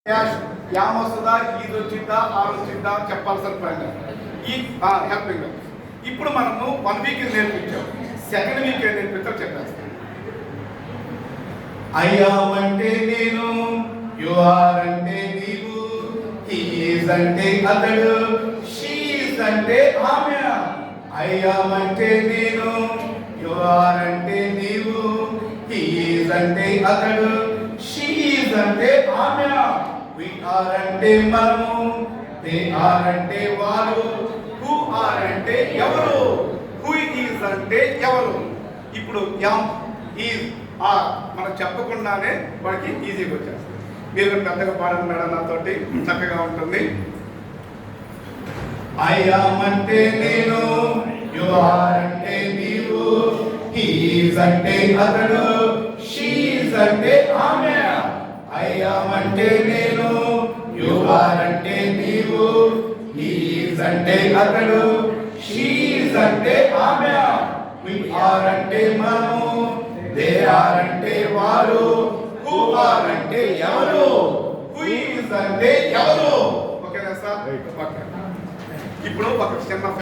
యామొస్తుందా ఇది వచ్చిందా ఆరు వచ్చిందా చెప్పాల్సిన పని ఈ హెల్పింగ్. ఇప్పుడు మనము 1 వీక్ నేర్పించాం, సెకండ్ వీక్ ఏం నేర్పించాం చెప్పేస్తాం. అయ్యామంటే నేను, యు ఆర్ అంటే నీవు, హి ఈజ్ అంటే అతడు, షీ ఈజ్ అంటే ఆమె. అయ్యామంటే నేను, యు ఆర్ అంటే నీవు, హి ఈజ్ అంటే అతడు, షీ ఈజ్ అంటే ఆమె. We are అంటే మనము, they are అంటే వారు, who are అంటే ఎవరు, who is అంటే ఎవరు. ఇప్పుడు am, is, are మనం చెప్పకుండానే వాడికి ఈజీగా వచ్చేస్తుంది. మీరు పెద్దగా పాడుతున్నాడు నాతోటి చక్కగా ఉంటుంది. I am అంటే నేను, you are అంటే నీవు, he is అంటే అతడు, she is అంటే ఆమె. I am అంటే నేను, you are అంటే నీవు, he is అంటే అతడు, she is అంటే ఆమె. We are అంటే మనము, they are అంటే వారు, who are అంటే ఎవరు, who is అంటే ఎవరు. ఓకేనా సార్? ఇప్పుడు ఒక చిన్న